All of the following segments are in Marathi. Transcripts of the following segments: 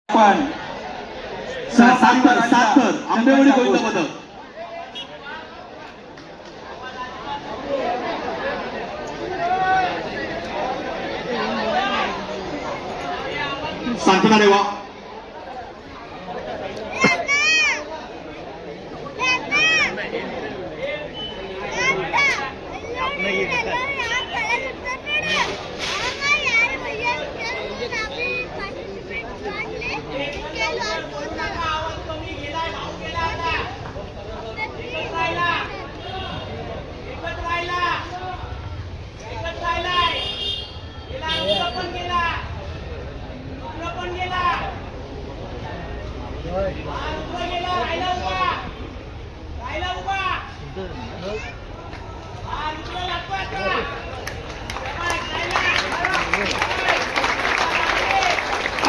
पण साखर आंबेवाडी गोविंद पदक सांगता रेवा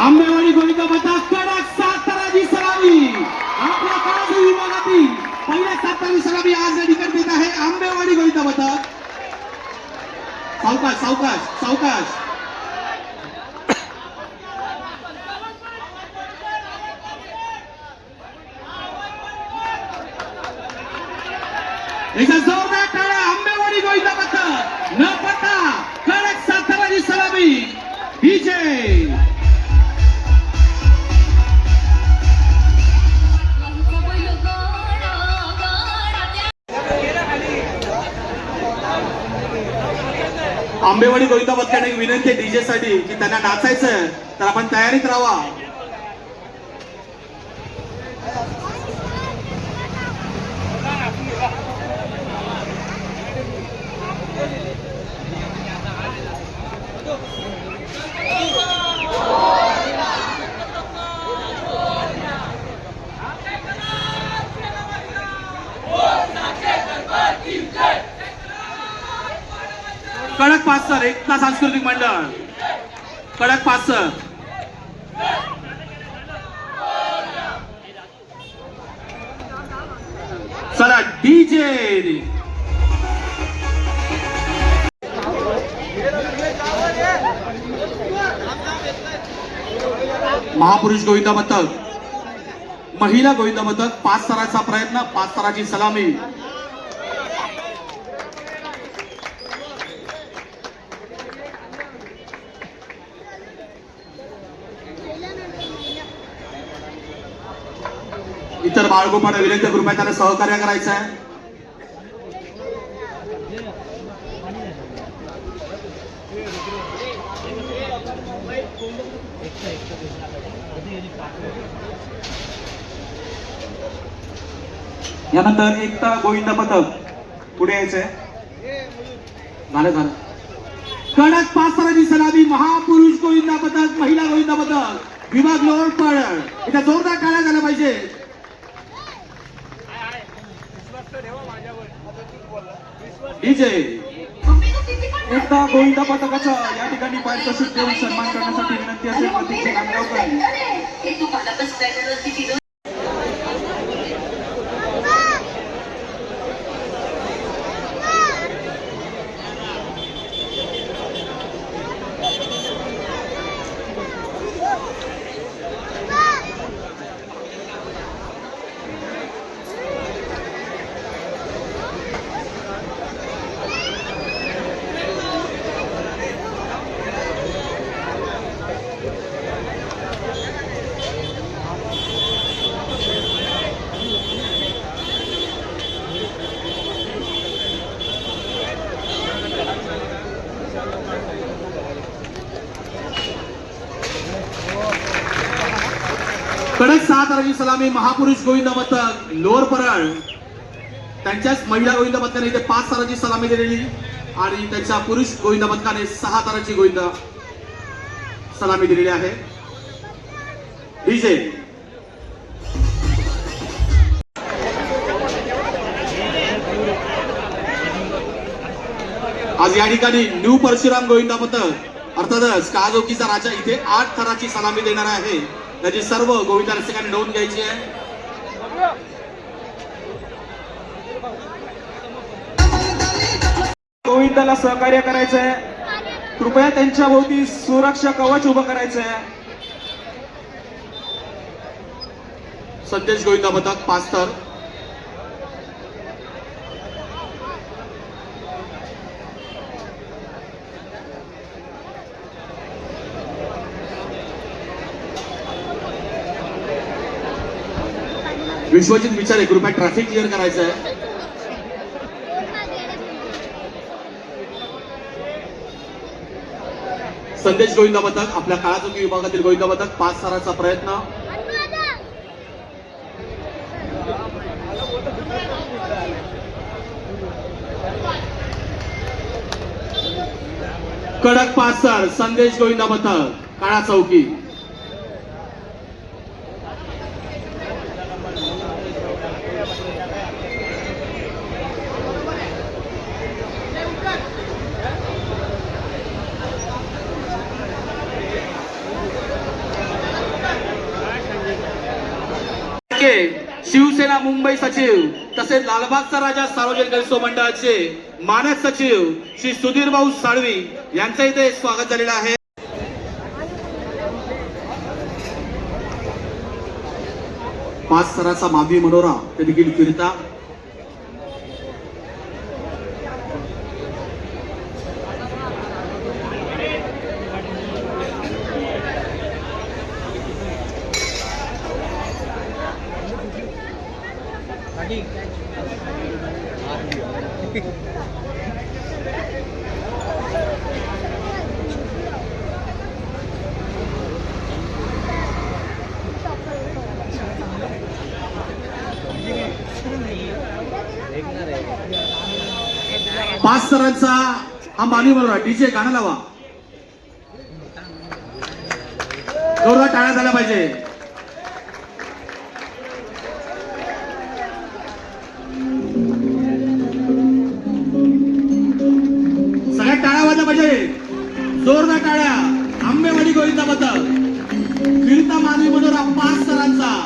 आंबेवाडी गोविंद पदक कडक 7 तराची सलामी आपल्या काळजी विभागातील पहिल्या 7 तराची सलामी आज या ठिकाणी देत आहे आंबेवाडी गोविंद पदक. सावकाश सावकाश सावकाश एक जोरदार टाळ्या आंबेवाडी गोविंद पदक न पडता कडक 7 तराची सलामी डीजे आंबेवाडी गोविंद पथकाने एक विनंती आहे डीजे साठी की त्यांना नाचायचं तर आपण तयारीत राहा. कडक 5 सर एकता सांस्कृतिक मंडळ कडक 5 सर चला डीजे महापुरुष गोविंद पथक महिला गोविंद पथक 5 सराचा प्रयत्न 5 सराची सलामी. इतर बाळगोपांना विनंती कृपया त्यांना सहकार्य करायचं आहे. यानंतर एकता गोविंद पथक पुढे यायचंय. झालं झालं कडक 5 सराची सलामी महापुरुष गोविंद पथक महिला गोविंद पथक विभाग लोअर पड इथे जोरदार टाळ्या झाल्या पाहिजे. डीजे एकदा गोविंद पथकाचा या ठिकाणी पारितोषिक देऊन सन्मान करण्यासाठी विनंती असेल प्रतीकचे नांदगावकर. कडक 7 तराची सलामी महापुरुष गोविंद पथक लोअर परळ त्यांच्याच महिला गोविंद पथकाने इथे 5 तराची सलामी दिलेली आणि त्यांच्या पुरुष गोविंद पथकाने 6 तराची गोविंद सलामी दिलेली आहे. डीजे आज या ठिकाणी न्यू परशुराम गोविंद पथक अर्थातच काजोकीचा राजा इथे 8 थराची सलामी देणार आहे. त्याची सर्व गोविंद रसिकांनी नोंद घ्यायची आहे. गोविंदाला सहकार्य करायचं आहे. कृपया त्यांच्या भोवती सुरक्षा कवच उभं करायचं आहे. संदेश गोविंदा पथक 5 स्टार. विश्वजित विचारे कृपया ट्रॅफिक क्लिअर करायचं आहे. संदेश गोविंदा पथक आपल्या काळाचुकी विभागातील गोविंदा पथक 5 स्टाराचा प्रयत्न. कडक 5 स्टार संदेश गोविंदा पथक काळा चौकी. शिवसेना मुंबई सचिव तसेच लालबागचा राजा सार्वजनिक गणेशोत्सव मंडळाचे मानक सचिव श्री सुधीर भाऊ साळवी यांचं इथे स्वागत झालेलं आहे. पाच स्तराचा मावी मनोरा ते देखील फिरता. पाच स्तरांचा हा मानवी मनोरा डीजे गाणं लावा. जोरदार टाळ्या झाल्या पाहिजे. सगळ्या टाळ्या वाजल्या पाहिजे. जोरदार टाळ्या. आंबेवाडी गोविंदा पथक फिरता मानवी मनोरा 5 स्तरांचा.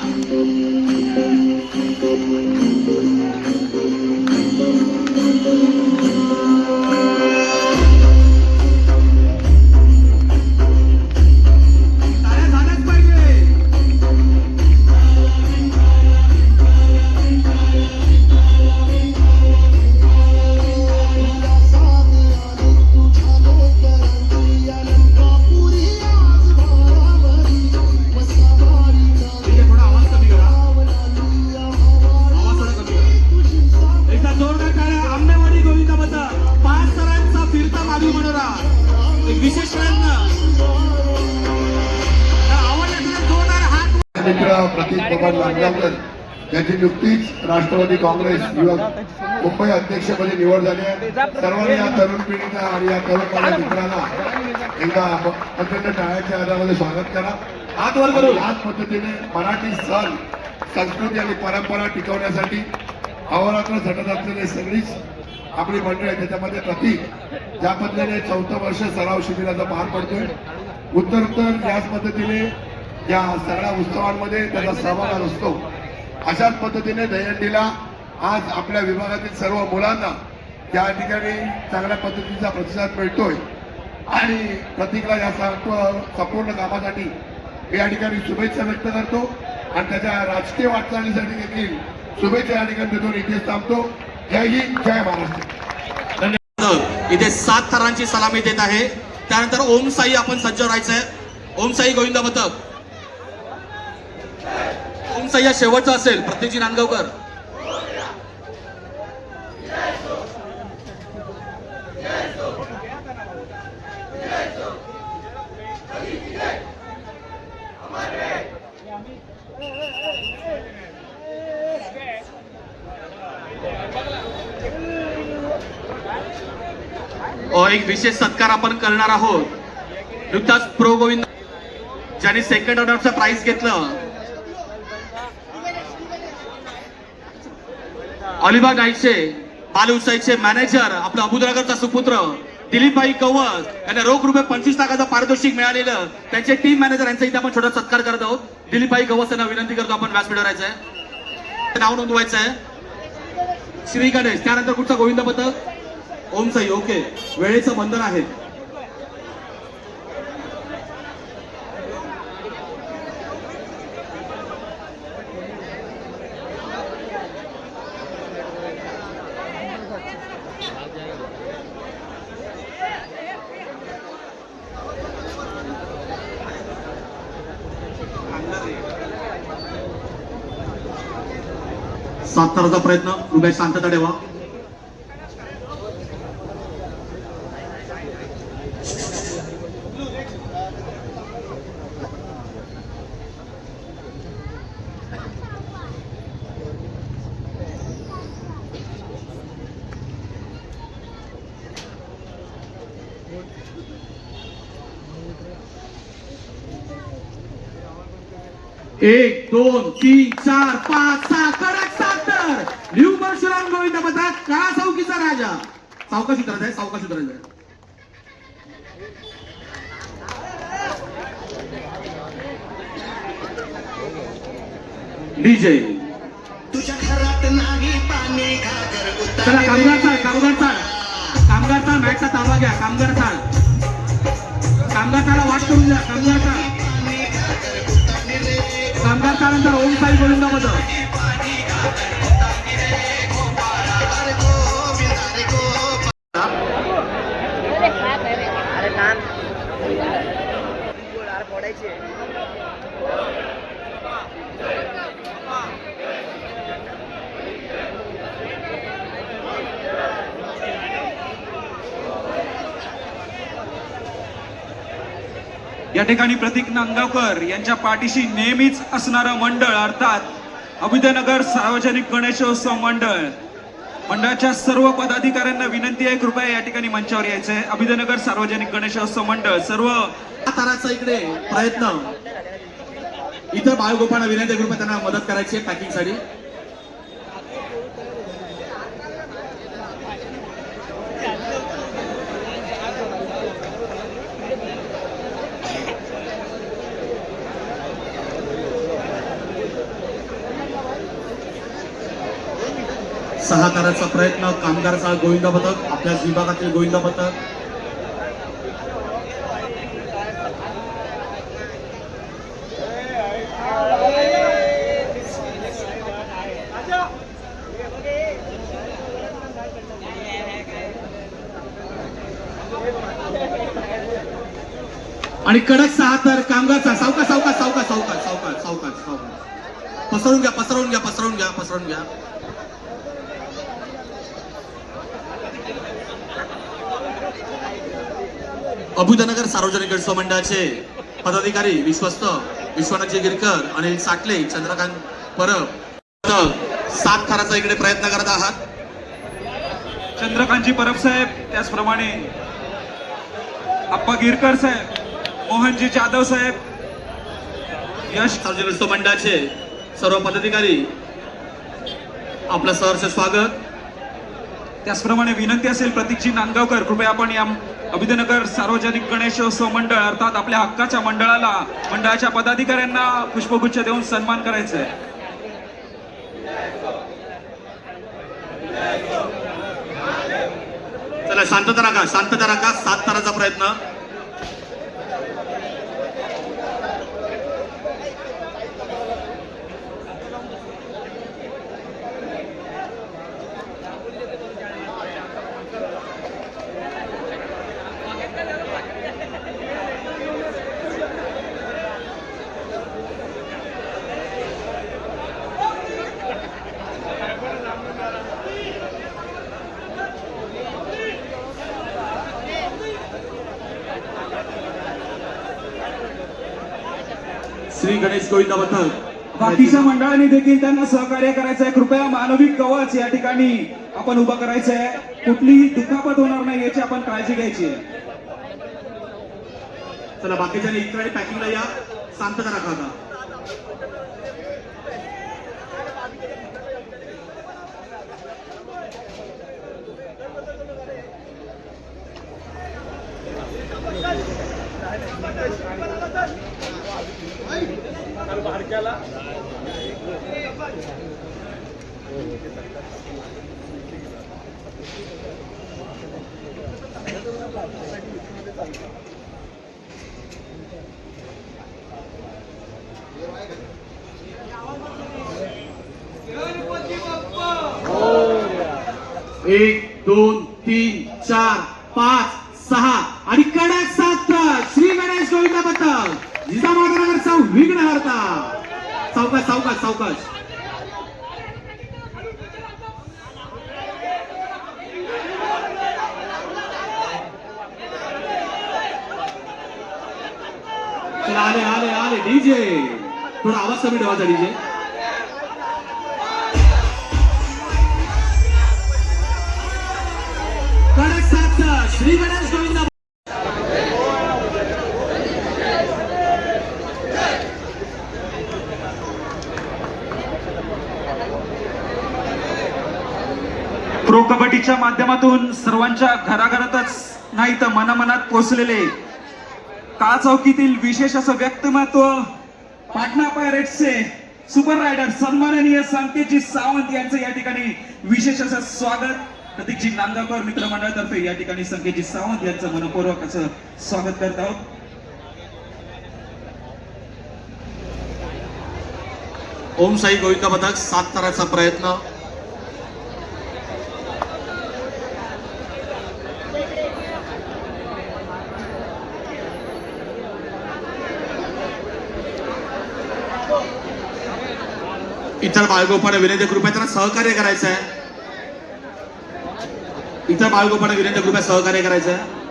मित्र प्रतीक बबन लांडगावकर यांची नुकतीच राष्ट्रवादी काँग्रेस युवक मुंबई अध्यक्षपदी निवड झाली आहे. सर्वांनी या तरुण पिढीचा आणि या तरुण मित्रांना एकदा प्रचंड टाळ्याच्या आधारामध्ये स्वागत करा. हात वर करून याच पद्धतीने मराठी सण संस्कृती आणि परंपरा टिकवण्यासाठी अहोरात्र झटत असलेली सगळीच आपली मंडळी आहे. त्याच्यामध्ये प्रतीक ज्या पद्धतीने 4थं वर्ष सराव शिबिराचा पार पडतोय. उत्तर याच पद्धतीने या सगळ्या उत्सवांमध्ये त्याचा सहभाग असतो. अशाच पद्धतीने दहीहंडीला आज आपल्या विभागातील सर्व मुलांना त्या ठिकाणी चांगल्या पद्धतीचा प्रतिसाद मिळतोय आणि प्रतीकला या संपूर्ण कामासाठी या ठिकाणी शुभेच्छा व्यक्त करतो आणि त्याच्या राजकीय वाटचालीसाठी देखील शुभेच्छा या ठिकाणी देतो. इथेच थांबतो. जय हिंद, जय महाराष्ट्र. इथे 7 थरांची सलामी देत आहे. त्यानंतर ओम साई आपण सज्ज राहायचंय. ओम साई गोविंदा पथक. ओम साई या शेवटचा असेल. प्रत्येकजी नांदगावकर. एक विशेष सत्कार आपण करणार आहोत. नुकताच प्रो गोविंद ज्यांनी सेकंड ऑर्डरचं प्राइज घेतलं, अलिबाग नाईटचे बालउत्सवाचे मॅनेजर आपला अबुदनगरचा सुपुत्र दिलीपभाई कवस यांना रोख रुपये 25 लाखाचं पारितोषिक मिळालेलं त्यांचे टीम मॅनेजर यांचा इथे आपण छोटा सत्कार करत आहोत. दिलीपभाई कवस यांना विनंती करतो आपण व्यासपीठावर यायचंय, नाव नोंदवायचं आहे. श्री गणेश. त्यानंतर कुठचा गोविंद पथक? ओम साई. ओके, वेळेचं बंधन आहे. सात ताराचा प्रयत्न, कृपया शांतता ठेवा. एक, दोन, तीन, चार, पाच, सहा, कडक सात तर न्यू परशुराम गोविंद पथक काळा चौकीचा राजा. सावकाश उतरायचा आहे, सावकाश उतरायचा आहे. डीजे तुझ्या घरात नाही पाणी घागर चला, कामगार चाळ, कामगार चाळ, कामगार चाळ, मॅचचा ताबा घ्या. कामगार चाळ, कामगार चाळा वाट करून द्या. कामगार चाळ, कामगार चाळानंतर ओम साई गोविंद पथक. अरे नान अरे फोडायची या ठिकाणी प्रतीक नांदगावकर यांच्या पाठीशी नेहमीच असणारं मंडळ अर्थात अभिदयनगर सार्वजनिक गणेशोत्सव मंडळ. मंडळाच्या सर्व पदाधिकाऱ्यांना विनंती आहे, कृपया या ठिकाणी मंचावर यायचं आहे. अभिदयनगर सार्वजनिक गणेशोत्सव मंडळ सर्व ताराचा इकडे प्रयत्न. इतर बाळगोपांना विनंती आहे, कृपया त्यांना मदत करायची आहे पॅकिंग साठी. सहा ताराचा प्रयत्न, कामगार चाळ गोविंद पथक, आपल्याच विभागातील गोविंद पथक. आणि कडक सहा तर कामगारचा. सावकाश सावकाश सावकाश सावकाश सावकाश सावकाश सावकाश पसरवून घ्या, पसरवून घ्या, पसरवून घ्या, पसरवून घ्या. अभुदनगर सार्वजनिक गणेशोत्सव मंडळाचे पदाधिकारी विश्वस्त विश्वनाथजी गिरकर, अनिल साटले, चंद्रकांत परब. सात थाराचा इकडे प्रयत्न करत आहात. चंद्रकांतजी परब साहेब, त्याचप्रमाणे आप्पा गिरकर साहेब, मोहनजी जाधव साहेब, यश सार्वजनिक गणेशोत्सव मंडळाचे सर्व पदाधिकारी, आपलं सहर्ष स्वागत. त्याचप्रमाणे विनंती असेल प्रतीकजी नांदगावकर, कृपया आपण या अभिदयनगर सार्वजनिक गणेशोत्सव मंडळ अर्थात आपल्या हक्काच्या मंडळाला, मंडळाच्या पदाधिकाऱ्यांना पुष्पगुच्छ देऊन सन्मान करायचा आहे. चला, शांतता राखा, शांतता राखा. सात ताराचा प्रयत्न. श्री गणेश गोविंद पथक. बाकीच्या मंडळांनी देखील त्यांना सहकार्य करायचं आहे. कृपया मानवी कवच या ठिकाणी आपण उभा करायचं आहे. कुठलीही दुखापत होणार नाही याची आपण काळजी घ्यायची आहे. चला, बाकीच्या इकडे पॅकिंगला या. शांतता राखा आता. एक, दोन, तीन, चार, पाच, सहा आणि कडक सात. श्री गणेश गोविंद पथक जिजामाता नगरचा विघ्नहर्ता. सावकाश सावकाश सावकाश. चला, आले आले आले डीजे. थोडा आवाज कमी ठेवायचा डीजे. कडक 7 श्री गणेश गोविंद. प्रो कबड्डीच्या माध्यमातून सर्वांच्या घराघरातच नाही तर मनामनात पोहोचलेले काळ चौकीतील विशेष असं व्यक्तिमत्व पाटणा पायरेट्सचे सुपर रायडर सन्माननीय संकेतजी सावंत यांचं या ठिकाणी विशेष असं स्वागत. प्रतीकजी नांदगावकर मित्रमंडळातर्फे या ठिकाणी संकेतजी सावंत यांचं मनपूर्वक असं स्वागत करत आहोत. ओम साई गोविंद पथक 7 ताराचा प्रयत्न. इतर बाळगोपाने विनंती कृपया त्यांना सहकार्य करायचं आहे. इतर बाळगोपाने विनंती कृपया सहकार्य करायचं आहे.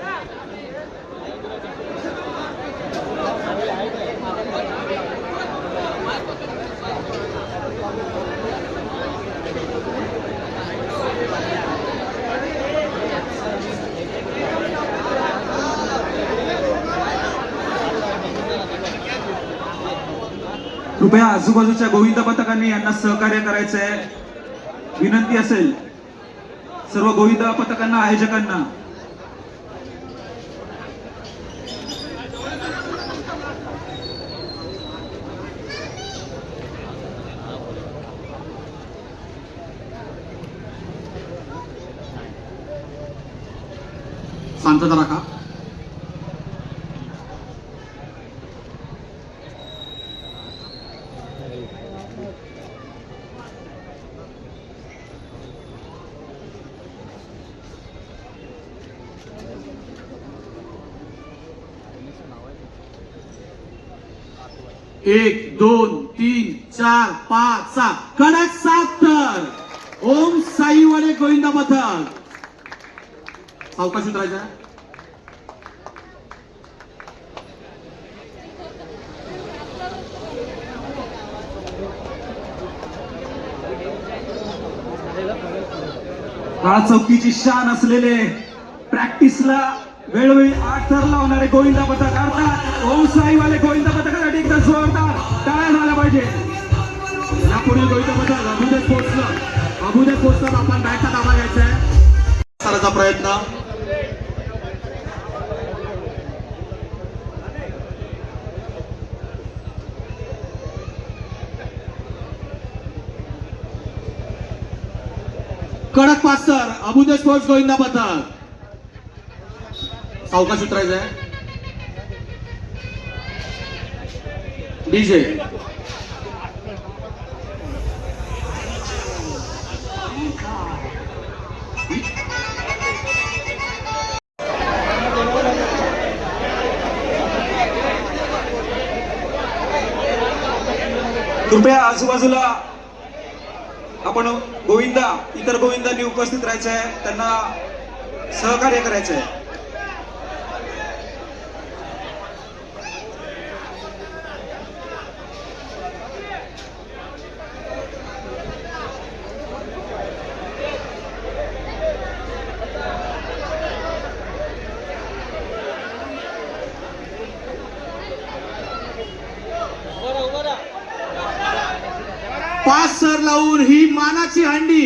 कृपया आजूबाजूच्या गोविंद पथकांनी यांना सहकार्य करायचं आहे. विनंती असेल सर्व गोविंद पथकांना आयोजकांना. शांतता राखा. एक 2 3 4 5 6 कडक 7 ओम साईवाले गोविंद पथक. सावकाश उतरायचं. काळ चौकीची शान असलेले प्रॅक्टिसला वेळोवेळी 8 थर लावणारे गोविंद पथक अर्थात ओम साईवाले गोविंद पथकासाठी एकदा जोरदार टाळ्या झाल्या पाहिजे. यापुढील गोविंद पथक अभुदेत पोचलं आपण बॅटचा दाबा घ्यायचा आहे. साराचा प्रयत्न. कडक 5 अभुदेत स्पोर्ट्स गोविंद पथक. सावकाश उतरायचं आहे. डीजे. कृपया आजूबाजूला आपण इतर गोविंदांनी उपस्थित राहायचं आहे. त्यांना सहकार्य करायचं आहे. पाच सर लावून ही मानाची हंडी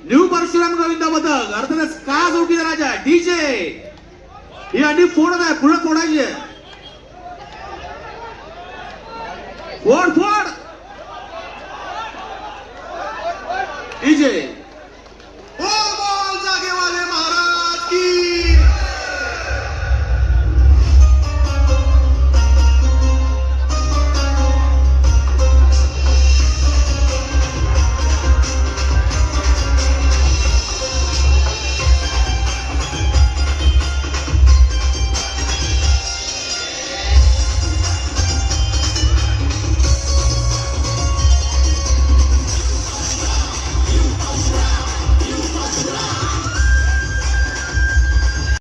न्यू परशुराम गोविंद पथक अर्थातच का जोडीचा राजा डीजे. ही हंडी फोडत आहे. पुढे फोडायची आहे. फोड फोड.